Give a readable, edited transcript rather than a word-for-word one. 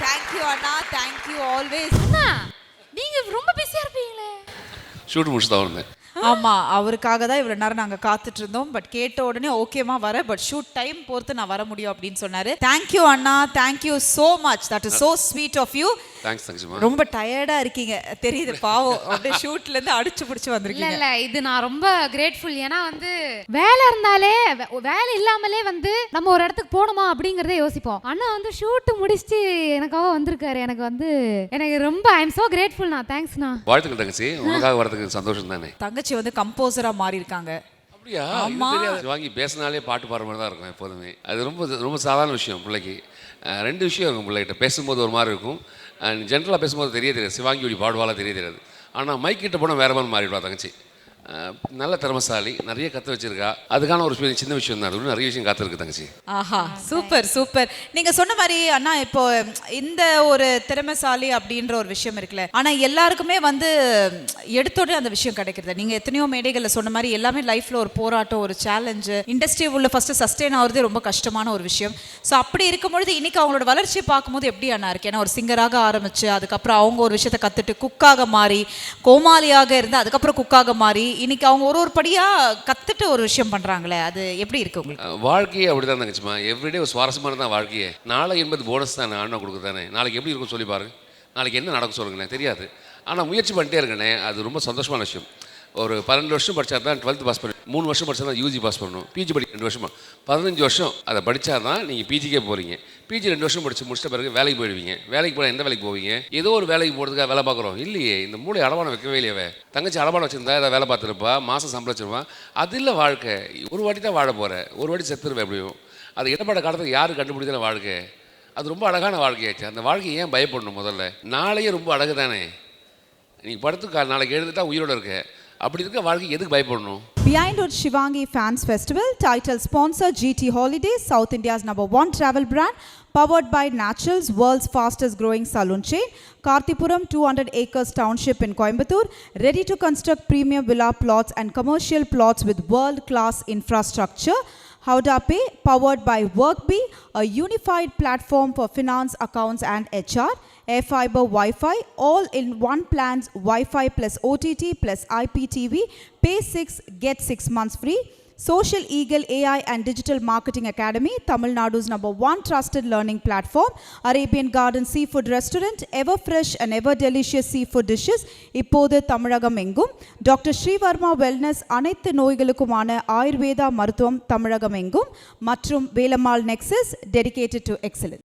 Thank you அண்ணா, thank you always. அண்ணா நீங்க ரொம்ப பிஸியா இருப்பீங்களே. ஷூட் முடிச்சு தான் வந்தேன். ஆமா, அவருக்காக தான் இவ்வளவு நேரம் நாங்க காத்துட்டு இருந்தோம். பட் கேட்ட உடனே ஓகேமா வர, பட் ஷூட் டைம் பொறுத்து நான் வர முடியும் அப்படின்னு சொன்னாரு. தேங்க்யூ அண்ணா, thank you so much. That is so sweet of you. Thanks தங்கச்சிமா. ரொம்ப டயர்டா இருக்கீங்க தெரியுது, பாவம். அப்படியே ஷூட்ல இருந்து அடிச்சு பிடிச்சு வந்திருக்கீங்க. இல்ல இது நான் ரொம்ப கிரேட்ஃபுல். ஏன்னா வந்து வேலை இருந்தாலே வேலை இல்லாமலே வந்து நம்ம ஒரு இடத்துக்கு போகணுமா அப்படிங்கறத யோசிப்போம். அண்ணா வந்து ஷூட் முடிச்சுட்டு எனக்காக வந்திருக்காரு. எனக்கு ரொம்ப ஐ எம் சோ கிரேட்ஃபுல்ண்ணா. தேங்க்ஸ்ண்ணா. வாழ்த்துக்கள் தங்கச்சி, உனக்காக வரதுக்கு சந்தோஷம் தானே. தங்கச்சி வந்து கம்போசரா மாறி இருக்காங்க. அப்படியா? வாங்கி பேசினாலே பாட்டு பாடுற மாதிரி தான் இருக்கும் எப்போதுமே. அது ரொம்ப ரொம்ப சாதாரண விஷயம். பிள்ளைக்கு ரெண்டு விஷயம் இருக்கும். பிள்ளைகிட்ட பேசும்போது ஒரு மாதிரி இருக்கும், ஜென்ரலாக பேசும்போது தெரியாது. சிவாங்கி இப்படி பாடுவாளா தெரியாது. ஆனால் மைக் கிட்ட போனால் வேற மாதிரி மாறிடுவா தங்கச்சி. நல்ல திறமசாலி, நிறைய கற்று வச்சிருக்கா. அதுக்கான ஒரு சின்ன விஷயம் தான், அது நிறைய விஷயம் காத்திருக்கு தங்கச்சி. ஆஹா, சூப்பர் சூப்பர். நீங்க சொன்ன மாதிரி அண்ணா, இப்போ இந்த ஒரு திறமைசாலி அப்படின்ற ஒரு விஷயம் இருக்குல்ல, ஆனா எல்லாருக்குமே வந்து எடுத்தோடனே அந்த விஷயம் கிடைக்கிறது. நீங்க எத்தனையோ மேடைகளில் சொன்ன மாதிரி எல்லாமே லைஃப்ல ஒரு போராட்டம், ஒரு சேலஞ்சு, இண்டஸ்ட்ரி உள்ள ஃபர்ஸ்ட் சஸ்டெயின் ஆகுறதே ரொம்ப கஷ்டமான ஒரு விஷயம். ஸோ அப்படி இருக்கும்பொழுது இன்னைக்கு அவங்களோட வளர்ச்சியை பார்க்கும்போது எப்படி அண்ணா இருக்கு? ஏன்னா ஒரு சிங்கராக ஆரம்பிச்சு அதுக்கப்புறம் அவங்க ஒரு விஷயத்தை கத்துட்டு குக்காக மாறி, கோமாளியாக இருந்து அதுக்கப்புறம் குக்காக மாறி, இன்னைக்கு அவங்க ஒரு படியா கத்துட்டு ஒரு விஷயம் பண்றாங்களே, அது எப்படி இருக்கு உங்களுக்கு? வாழ்க்கையே அப்படிதான் தங்கச்சிமா. எவ்ரிடே ஒரு சுவாரஸ்யமான தான் வாழ்க்கையே. நாளை என்பது போனஸ் தானே, ஆண்டவன் கொடுக்குறது தானே. நாளைக்கு எப்படி இருக்கும் சொல்லி பாருங்க. நாளைக்கு என்ன நடக்கும் சொல்லுங்களேன், தெரியாது. ஆனால் முயற்சி பண்ணிட்டே இருக்கனே, அது ரொம்ப சந்தோஷமான விஷயம். ஒரு 12 வருஷம் படித்தா தான் 12th பாஸ் பண்ணி, 3 வருஷம் படித்தா தான் யூஜி பாஸ் பண்ணணும். பிஜி படிக்க 2 வருஷமா, 15 வருஷம் அதை படித்தா தான் நீங்கள் பிஜிக்கே போகிறீங்க. பிஜி 2 வருஷம் முடிச்சிட்ட பிறகு வேலைக்கு போயிடுவீங்க. வேலைக்கு போனால் எந்த வேலைக்கு போவீங்க? ஏதோ ஒரு வேலைக்கு போகிறதுக்காக வேலை பார்க்குறோம் இல்லையே. இந்த மூளை அடமானம் வைக்கவே இல்லையவே. தங்கச்சி அடமானம் வச்சுருந்தா ஏதாவது வேலை பார்த்துருப்பா, மாதம் சம்பளிச்சிருப்பா. அது இல்லை வாழ்க்கை. ஒரு வாட்டி தான் வாழ போகிற, ஒரு வாட்டி செத்துருவேன். எப்படியும் அது இடப்பட காலத்துக்கு யார் கண்டுபிடித்தான வாழ்க்கை? அது ரொம்ப அழகான வாழ்க்கையாச்சு. அந்த வாழ்க்கையை ஏன் பயப்படணும்? முதல்ல நாளையே ரொம்ப அழகு தானே. நீங்கள் படுத்து நாளைக்கு எழுந்துட்டா உயிரோடு இருக்க. அப்படி இருக்க வாழ்க்கை எதுக்கு பயப்படணும்? Behind Wood Shivangi Fans Festival, title sponsor GT Holidays, South India's #1 travel brand, powered by Naturals, world's fastest growing saloon chain, Karthipuram 200 acres township in Coimbatore, ready to construct premium villa plots and commercial plots with world class infrastructure. Howda Pay, powered by WorkBee, a unified platform for finance, accounts and HR. AirFiber Wi-Fi, all in one plans, Wi-Fi plus OTT plus IPTV. Pay 6, get 6 months free. Social Eagle AI and Digital Marketing Academy, Tamil Nadu's #1 trusted learning platform. Arabian Garden Seafood Restaurant, ever fresh and ever delicious seafood dishes. இப்போது தமிழகம் எங்கும். Doctor Sreevarma wellness, அனைத்து நோய்களுக்குமான ஆயுர்வேதா மருத்துவம் தமிழகம் எங்கும். மற்றும் Velammal nexus, dedicated to excellence.